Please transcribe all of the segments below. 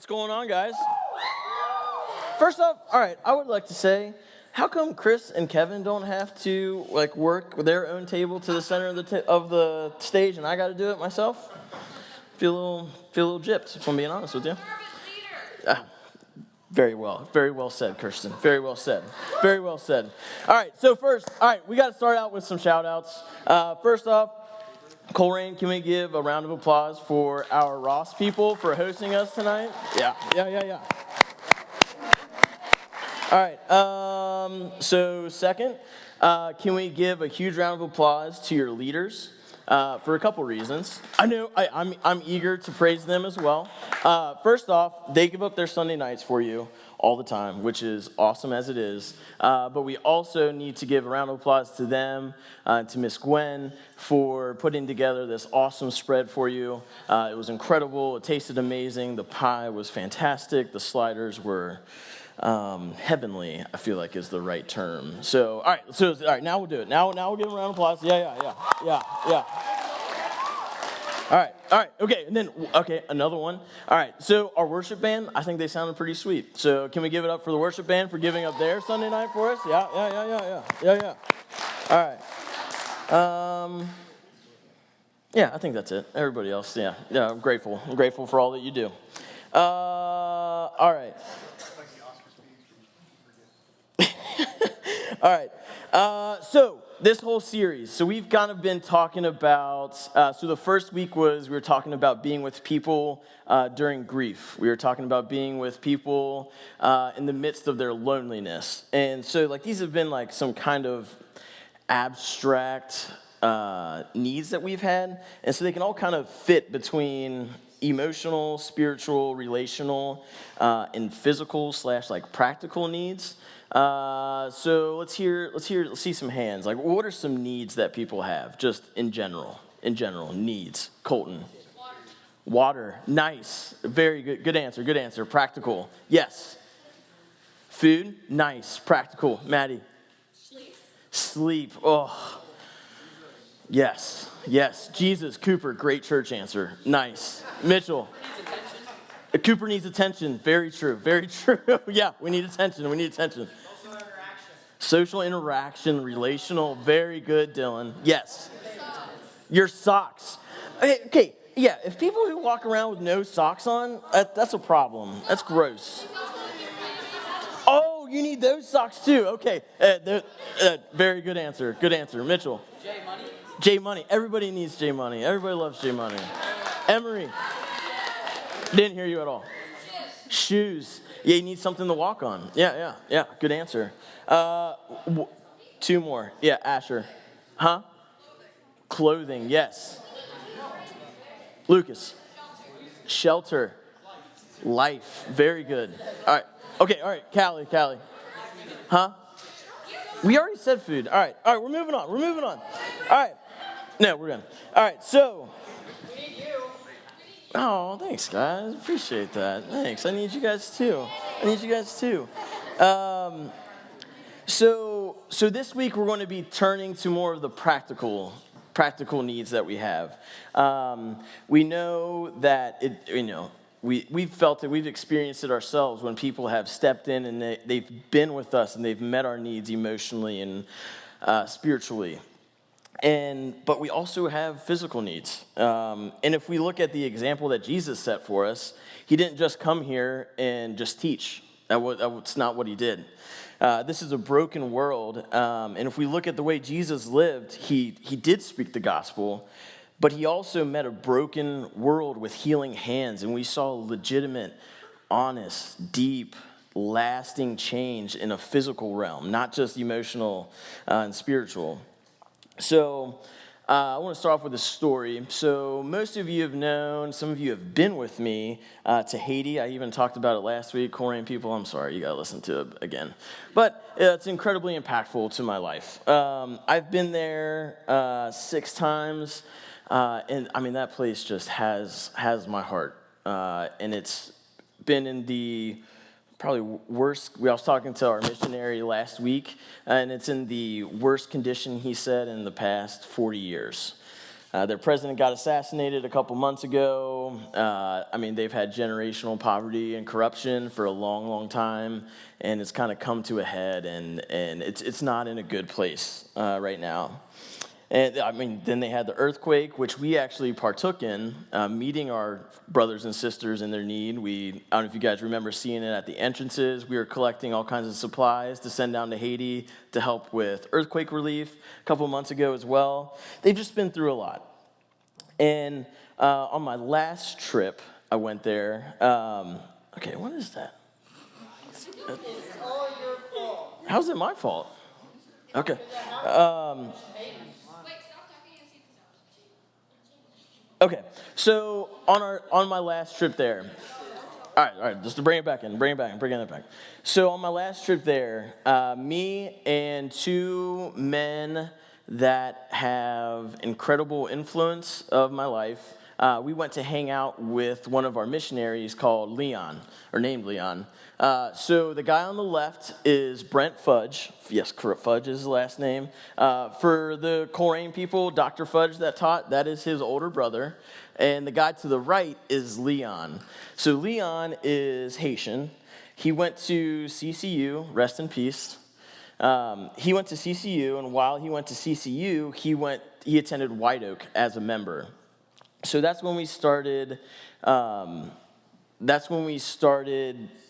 what's going on, guys? First off, all right, I would like to say, how come Chris and Kevin don't have to work with their own table to the center of the stage, and I got to do it myself? Feel a little gypped, if I'm being honest with you. Very well said, Kirsten. Very well said. All right, so first, we got to start out with some shout outs. First off, Coleraine, can we give a round of applause for our Ross people for hosting us tonight? Yeah. All right, so second, can we give a huge round of applause to your leaders for a couple reasons? I know I'm eager to praise them as well. First off, they give up their Sunday nights for you all the time, which is awesome as it is. But we also need to give a round of applause to them, to Miss Gwen, for putting together this awesome spread for you. It was incredible. It tasted amazing. The pie was fantastic. The sliders were heavenly, I feel like is the right term. So, all right, now we'll do it. Now we'll give them a round of applause. Yeah. All right, okay, another one. All right, so our worship band, I think they sounded pretty sweet. So can we give it up for the worship band for giving up their Sunday night for us? Yeah. All right. Yeah, I think that's it. Everybody else, yeah, I'm grateful. I'm grateful for all that you do. All right. All right, so this whole series, so we've kind of been talking about, so the first week we were talking about being with people during grief. We were talking about being with people in the midst of their loneliness. And so these have been some kind of abstract needs that we've had. And so they can all kind of fit between emotional, spiritual, relational, and physical / practical needs. So let's see some hands. What are some needs that people have, just in general, needs? Colton. Water. Nice. Very good. Good answer. Practical. Yes. Food. Nice. Practical. Maddie. Sleep. Oh. Yes. Jesus. Cooper. Great church answer. Nice. Mitchell. Cooper needs attention. Very true. Yeah, we need attention. Social interaction, relational. Very good, Dylan. Yes. Your socks. Okay, yeah, if people who walk around with no socks on, that's a problem. That's gross. Oh, you need those socks too. Okay, very good answer. Mitchell. J Money. Everybody needs J Money. Everybody loves J Money. Emery. Didn't hear you at all. Shoes. Yeah, you need something to walk on. Yeah. Good answer. 2 more. Yeah, Asher. Huh? Clothing. Yes. Lucas. Shelter. Life. Very good. All right. Okay. All right. Callie. Huh? We already said food. All right. We're moving on. All right. No, we're done. All right. So. Oh, thanks, guys. Appreciate that. Thanks. I need you guys too. So this week we're going to be turning to more of the practical needs that we have. We know that we've felt it, we've experienced it ourselves when people have stepped in and they've been with us and they've met our needs emotionally and spiritually. But we also have physical needs. And if we look at the example that Jesus set for us, he didn't just come here and just teach. That's not what he did. This is a broken world. And if we look at the way Jesus lived, he did speak the gospel, but he also met a broken world with healing hands. And we saw legitimate, honest, deep, lasting change in a physical realm, not just emotional and spiritual. So I want to start off with a story. So most of you have known, some of you have been with me to Haiti. I even talked about it last week. Coleraine people, I'm sorry, you got to listen to it again. But it's incredibly impactful to my life. I've been there 6 times, and I mean, that place just has my heart. And it's been in the probably worst. I was talking to our missionary last week, and it's in the worst condition, he said, in the past 40 years. Their president got assassinated a couple months ago. They've had generational poverty and corruption for a long, long time, and it's kind of come to a head, and it's not in a good place right now. And then they had the earthquake, which we actually partook in, meeting our brothers and sisters in their need. I don't know if you guys remember seeing it at the entrances. We were collecting all kinds of supplies to send down to Haiti to help with earthquake relief a couple months ago as well. They've just been through a lot. And on my last trip, I went there. Okay, what is that? It's all your fault. How's it my fault? Okay. Okay, so on my last trip there, all right, just to bring it back. So on my last trip there, me and two men that have incredible influence of my life, we went to hang out with one of our missionaries named Leon. So the guy on the left is Brent Fudge. Yes, Fudge is his last name. For the Coleraine people, Dr. Fudge that taught, that is his older brother. And the guy to the right is Leon. So Leon is Haitian. He went to CCU, rest in peace. He went to CCU, and while he went to CCU, he attended White Oak as a member. So that's when we started.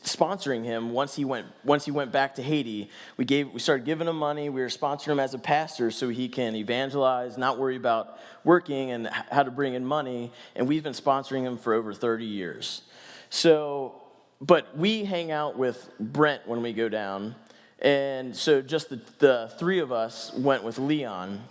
Sponsoring him. Once he went back to Haiti, we started giving him money. We were sponsoring him as a pastor so he can evangelize, not worry about working and how to bring in money. And we've been sponsoring him for over 30 years. So, but we hang out with Brent when we go down, and so just the three of us went with Leon.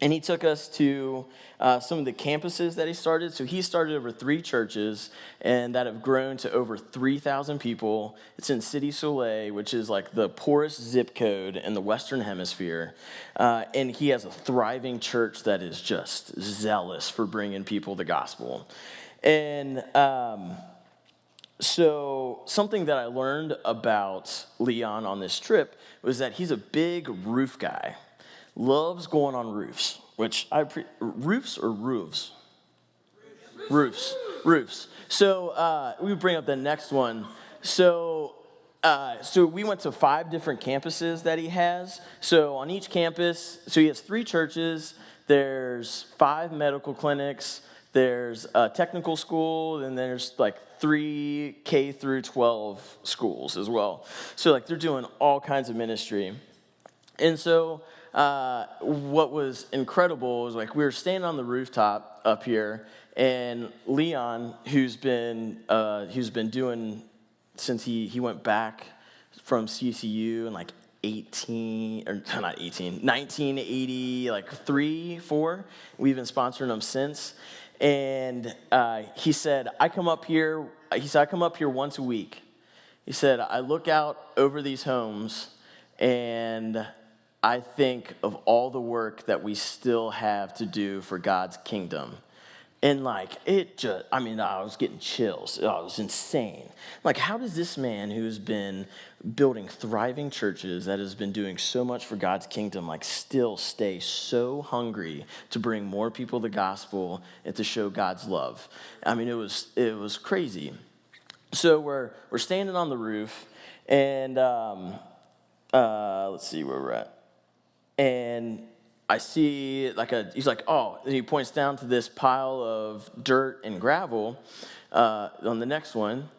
And he took us to some of the campuses that he started. So he started over 3 churches, and that have grown to over 3,000 people. It's in City Soleil, which is like the poorest zip code in the Western Hemisphere. And he has a thriving church that is just zealous for bringing people the gospel. And so something that I learned about Leon on this trip was that he's a big roof guy. Loves going on roofs, roofs or roofs? Roofs. So we bring up the next one. So we went to 5 different campuses that he has. So on each campus, so he has 3 churches. There's 5 medical clinics. There's a technical school, and there's like 3 K through 12 schools as well. So like they're doing all kinds of ministry. And so what was incredible was like we were standing on the rooftop up here, and Leon, who's been doing since he went back from CCU in like 1980, like 3-4. We've been sponsoring him since, and he said I come up here once a week. He said I look out over these homes and I think of all the work that we still have to do for God's kingdom. And I was getting chills. It was insane. Like, how does this man who's been building thriving churches, that has been doing so much for God's kingdom, still stay so hungry to bring more people the gospel and to show God's love? It was crazy. So we're standing on the roof, and let's see where we're at. And I see he's like, oh, and he points down to this pile of dirt and gravel on the next one.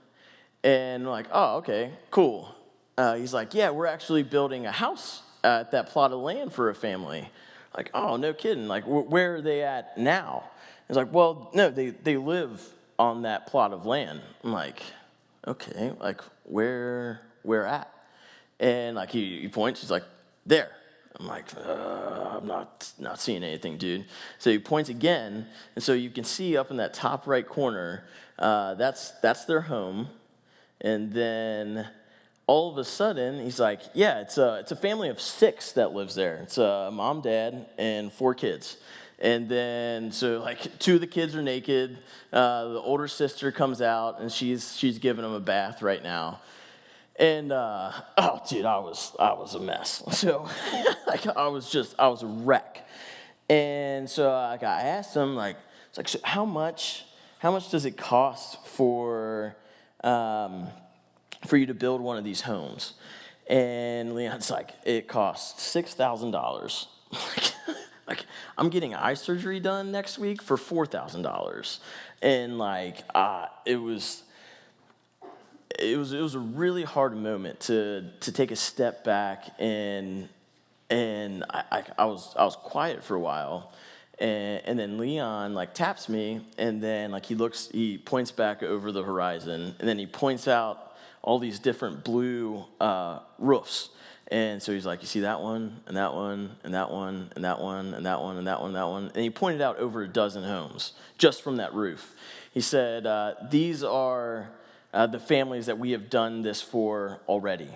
And we're like, oh, okay, cool. He's like, yeah, we're actually building a house at that plot of land for a family. Like, oh, no kidding. Like, where are they at now? He's like, well, no, they live on that plot of land. I'm like, okay, like, where at? And he points, he's like, there. I'm like, I'm not seeing anything, dude. So he points again, and so you can see up in that top right corner, that's their home. And then all of a sudden, he's like, yeah, it's a family of 6 that lives there. It's a mom, dad, and 4 kids. And then, so 2 of the kids are naked. The older sister comes out, and she's giving them a bath right now. And dude, I was a mess. So I was a wreck. And so I asked him, like, it's like, so how much does it cost for you to build one of these homes? And Leon's like, it costs $6,000. Like, I'm getting eye surgery done next week for $4,000. And like, it was a really hard moment to take a step back, and I was quiet for a while, and then Leon like taps me, and then like he points back over the horizon, and then he points out all these different blue roofs. And so he's like, you see that one, and that one, and that one, and that one, and that one, and that one, and that one. And he pointed out over a dozen homes just from that roof. He said, these are the families that we have done this for already.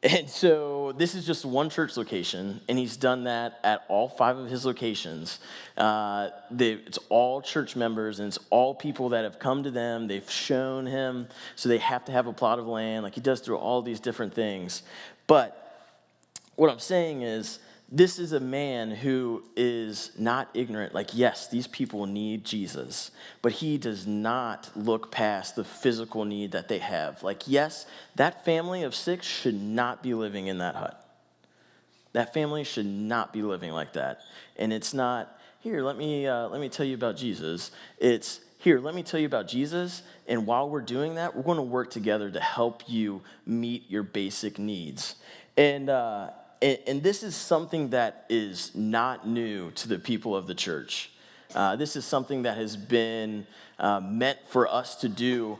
And so this is just one church location, and he's done that at all 5 of his locations. It's all church members, and it's all people that have come to them. They've shown him, so they have to have a plot of land. Like, he does through all these different things. But what I'm saying is, this is a man who is not ignorant. Like, yes, these people need Jesus, but he does not look past the physical need that they have. Like, yes, that family of 6 should not be living in that hut. That family should not be living like that. And it's not, here, let me tell you about Jesus. It's, here, let me tell you about Jesus, and while we're doing that, we're going to work together to help you meet your basic needs. And this is something that is not new to the people of the church. This is something that has been meant for us to do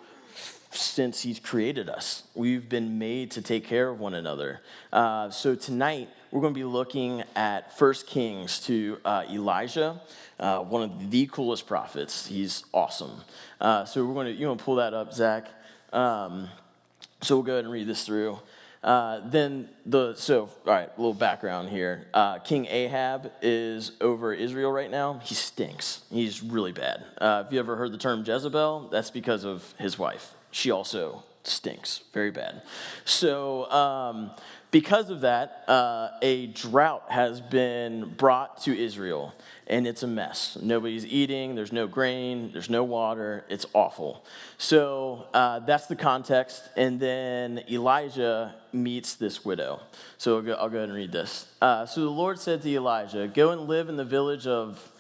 since he's created us. We've been made to take care of one another. So tonight, we're going to be looking at 1 Kings to Elijah, one of the coolest prophets. He's awesome. So you want to pull that up, Zach? So we'll go ahead and read this through. All right, a little background here. King Ahab is over Israel right now. He stinks. He's really bad. If you ever heard the term Jezebel, that's because of his wife. She also stinks very bad. So because of that, a drought has been brought to Israel, and it's a mess. Nobody's eating, there's no grain, there's no water, it's awful. So that's the context, and then Elijah meets this widow. So I'll go ahead and read this. So the Lord said to Elijah, go and live in the village of,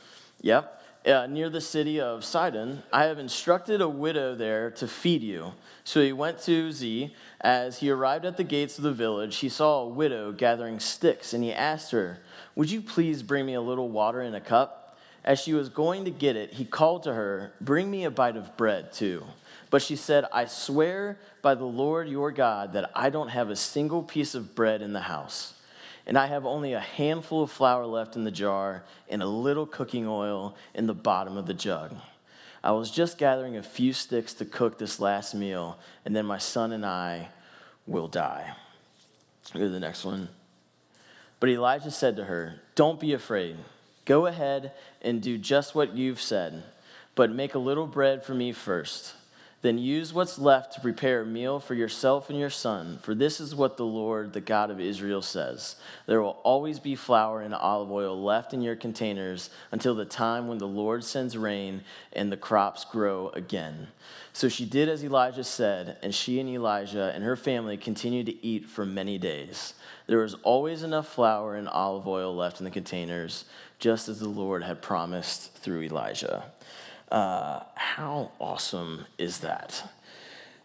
near the city of Sidon. I have instructed a widow there to feed you. So he went to Z. As he arrived at the gates of the village, he saw a widow gathering sticks, and he asked her, would you please bring me a little water in a cup? As she was going to get it, he called to her, bring me a bite of bread too. But she said, I swear by the Lord your God that I don't have a single piece of bread in the house, and I have only a handful of flour left in the jar and a little cooking oil in the bottom of the jug. I was just gathering a few sticks to cook this last meal, and then my son and I will die. Go to the next one. But Elijah said to her, don't be afraid. Go ahead and do just what you've said, but make a little bread for me first. Then use what's left to prepare a meal for yourself and your son, for this is what the Lord, the God of Israel, says. There will always be flour and olive oil left in your containers until the time when the Lord sends rain and the crops grow again. So she did as Elijah said, and she and Elijah and her family continued to eat for many days. There was always enough flour and olive oil left in the containers, just as the Lord had promised through Elijah. How awesome is that?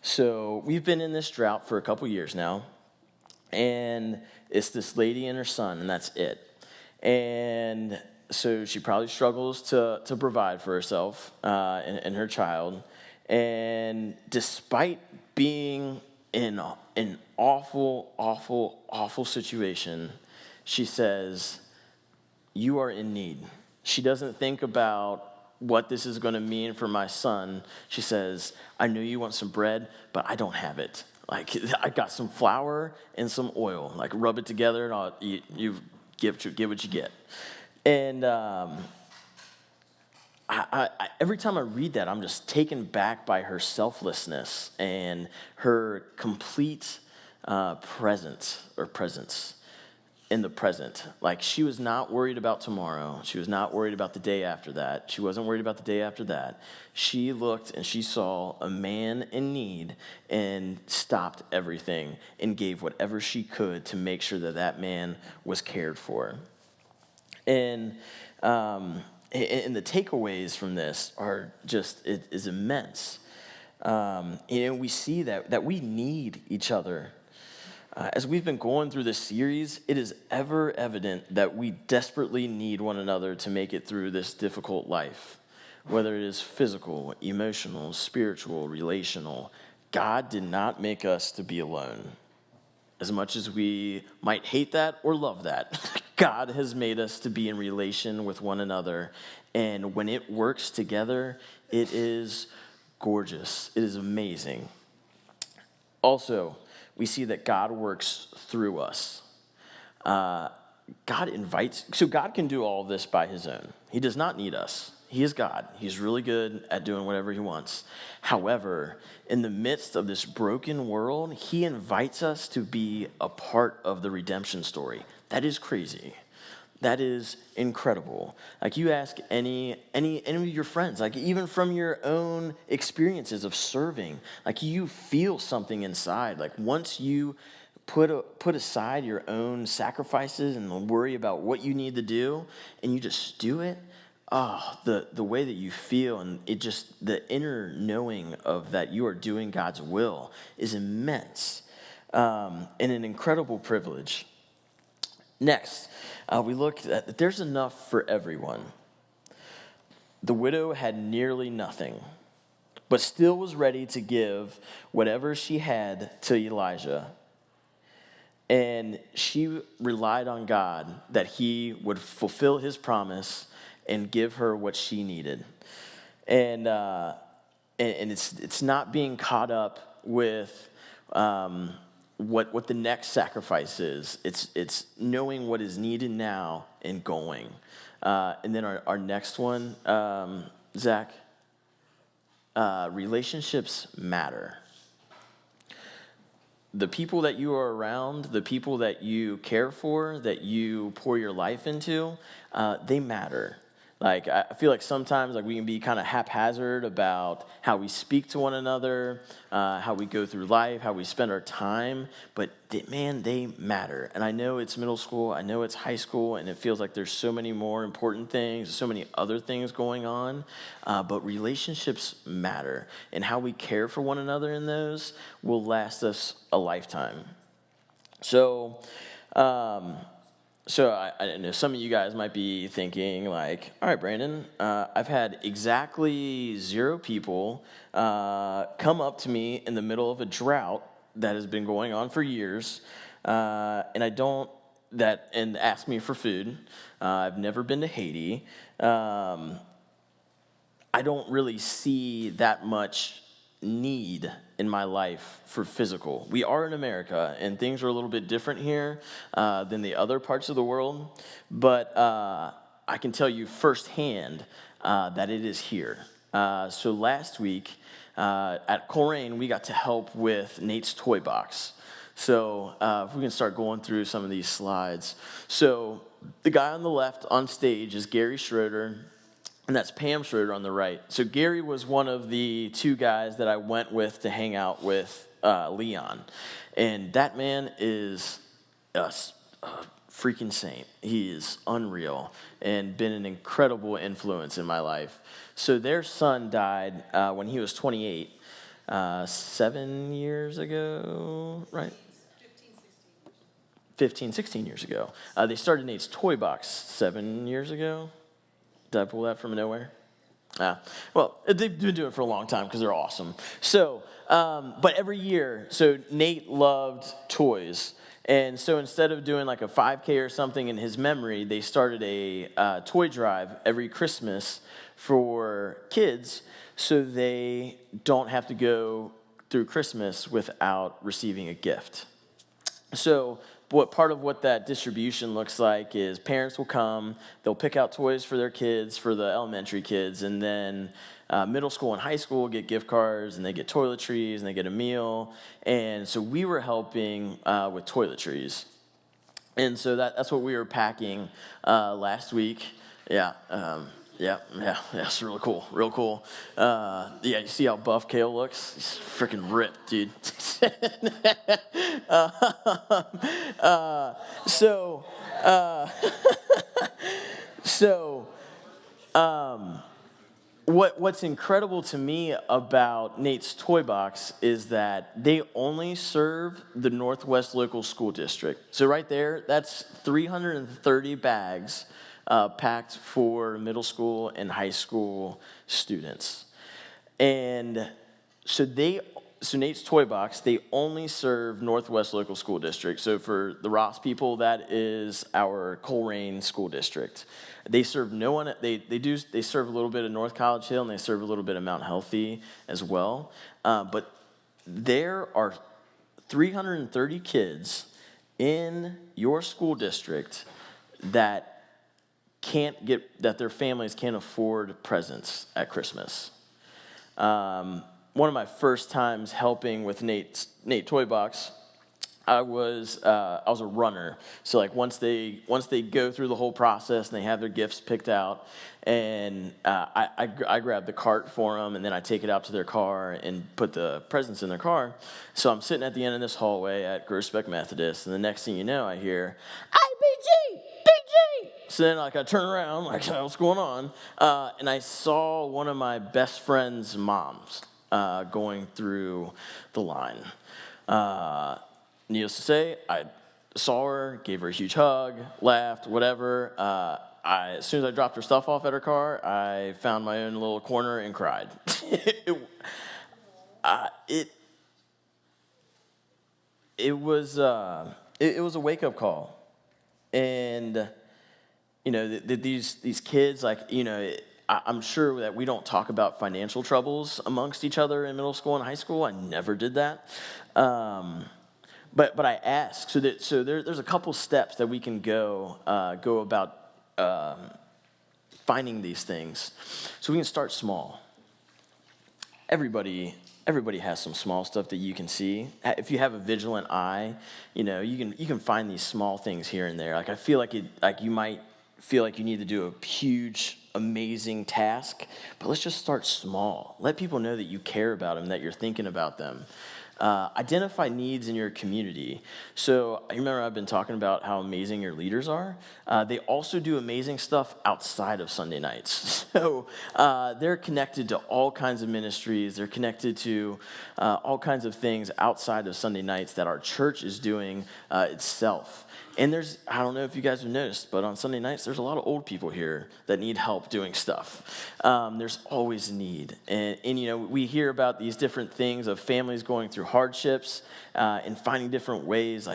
So we've been in this drought for a couple years now, and it's this lady and her son, and that's it. And so she probably struggles to provide for herself and her child. And despite being in an awful, awful, awful situation, she says, you are in need. She doesn't think about what this is going to mean for my son. She says, I know you want some bread, but I don't have it. Like, I got some flour and some oil. Like, rub it together, and you give what you get. And every time I read that, I'm just taken back by her selflessness and her complete presence. in the present. Like, she was not worried about tomorrow. She was not worried about the day after that. She wasn't worried about the day after that. She looked and she saw a man in need and stopped everything and gave whatever she could to make sure that that man was cared for. And the takeaways from this are just, it is immense. And we see that we need each other. As we've been going through this series, it is ever evident that we desperately need one another to make it through this difficult life, whether it is physical, emotional, spiritual, relational. God did not make us to be alone. As much as we might hate that or love that, God has made us to be in relation with one another. And when it works together, it is gorgeous. It is amazing. Also, we see that God works through us. God can do all of this by his own. He does not need us. He is God. He's really good at doing whatever he wants. However, in the midst of this broken world, he invites us to be a part of the redemption story. That is crazy. That is incredible. Like, you ask any of your friends, like, even from your own experiences of serving, like, you feel something inside. Like, once you put aside your own sacrifices and worry about what you need to do, and you just do it, the way that you feel and it just, the inner knowing of that you are doing God's will is immense, and an incredible privilege. Next, we looked at that there's enough for everyone. The widow had nearly nothing, but still was ready to give whatever she had to Elijah. And she relied on God that he would fulfill his promise and give her what she needed. And it's not being caught up with what the next sacrifice is. It's knowing what is needed now and going. And then our next one, Zach, relationships matter. The people that you are around, the people that you care for, that you pour your life into, they matter. Like, I feel like sometimes, like, we can be kind of haphazard about how we speak to one another, how we go through life, how we spend our time, but they matter. And I know it's middle school, I know it's high school, and it feels like there's so many more important things, so many other things going on, but relationships matter. And how we care for one another in those will last us a lifetime. So I know some of you guys might be thinking, like, all right, Brandon, I've had exactly 0 people come up to me in the middle of a drought that has been going on for years, and ask me for food. I've never been to Haiti. I don't really see that much need in my life for physical. We are in America, and things are a little bit different here than the other parts of the world, but I can tell you firsthand that it is here. So last week at Coleraine, we got to help with Nate's toy box. So if we can start going through some of these slides. So the guy on the left on stage is Gary Schroeder, and that's Pam Schroeder on the right. So Gary was one of the 2 guys that I went with to hang out with Leon. And that man is a freaking saint. He is unreal and been an incredible influence in my life. So their son died when he was 28, 7 years ago, right? 15, 16 years ago. They started Nate's Toy Box 7 years ago. Did I pull that from nowhere? Well, they've been doing it for a long time because they're awesome. So, but every year, so Nate loved toys. And so instead of doing like a 5K or something in his memory, they started a toy drive every Christmas for kids so they don't have to go through Christmas without receiving a gift. So part of what that distribution looks like is parents will come, they'll pick out toys for their kids, for the elementary kids, and then middle school and high school get gift cards, and they get toiletries, and they get a meal. And so we were helping with toiletries. And so that's what we were packing last week. Yeah, it's really cool, real cool. You see how buff Kale looks? He's freaking ripped, dude. So, so, what's incredible to me about Nate's Toy Box is that they only serve the Northwest Local School District. So right there, that's 330 bags packed for middle school and high school students. And so Nate's Toy Box, they only serve Northwest Local School District. So for the Ross people, that is our Colerain School District. They serve no one. They serve a little bit of North College Hill, and they serve a little bit of Mount Healthy as well. But there are 330 kids in your school district that their families can't afford presents at Christmas. One of my first times helping with Nate Toy Box, I was a runner. So like once they go through the whole process and they have their gifts picked out, and I grab the cart for them, and then I take it out to their car and put the presents in their car. So I'm sitting at the end of this hallway at Groesbeck Methodist, and the next thing you know, I hear, IBG, BG. So then I turn around, what's going on? And I saw one of my best friend's moms going through the line. Needless to say, I saw her, gave her a huge hug, laughed, whatever. As soon as I dropped her stuff off at her car, I found my own little corner and cried. It was a wake-up call. And, these kids, I'm sure that we don't talk about financial troubles amongst each other in middle school and high school. I never did that. But I ask, so there's a couple steps that we can go about finding these things. So we can start small. Everybody has some small stuff that you can see. If you have a vigilant eye, you can find these small things here and there. I feel like you might feel like you need to do a huge, amazing task, but let's just start small. Let people know that you care about them, that you're thinking about them. Identify needs in your community. So I remember I've been talking about how amazing your leaders are. They also do amazing stuff outside of Sunday nights. So they're connected to all kinds of ministries. They're connected to all kinds of things outside of Sunday nights that our church is doing itself. And I don't know if you guys have noticed, but on Sunday nights, there's a lot of old people here that need help doing stuff. There's always a need. And we hear about these different things of families going through hardships and finding different ways.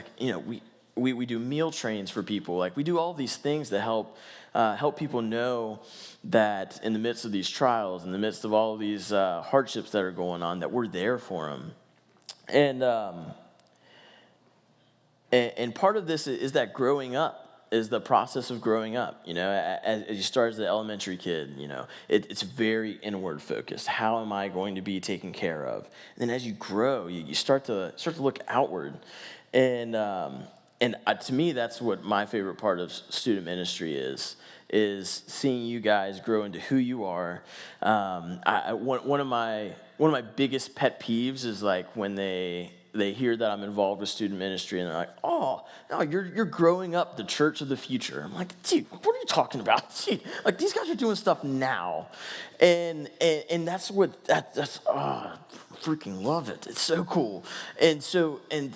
We do meal trains for people. We do all these things to help people know that in the midst of these trials, in the midst of all of these hardships that are going on, that we're there for them. And part of this is that growing up is the process of growing up. As you start as an elementary kid, it's very inward focused. How am I going to be taken care of? And then as you grow, you start to look outward. And to me, that's what my favorite part of student ministry is seeing you guys grow into who you are. One of my biggest pet peeves is when they hear that I'm involved with student ministry, and they're like, "Oh, no, you're growing up the church of the future." I'm like, "Dude, what are you talking about? Dude, these guys are doing stuff now," and that's I freaking love it. It's so cool, and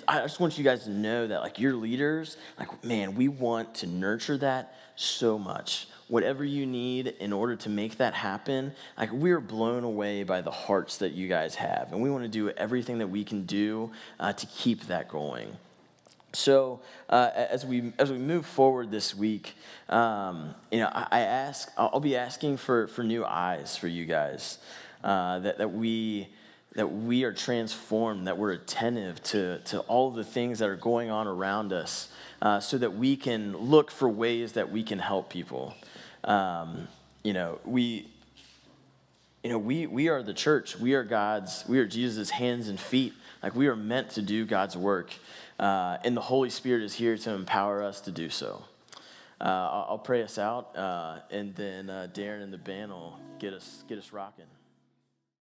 I just want you guys to know that your leaders, man, we want to nurture that so much. Whatever you need in order to make that happen, we're blown away by the hearts that you guys have. And we want to do everything that we can do to keep that going. So as we move forward this week, I'll be asking for new eyes for you guys, that we are transformed, that we're attentive to all the things that are going on around us, so that we can look for ways that we can help people. we are the church. We are Jesus' hands and feet. Like, we are meant to do God's work. And the Holy Spirit is here to empower us to do so. I'll pray us out, and then Darren and the band will get us rocking.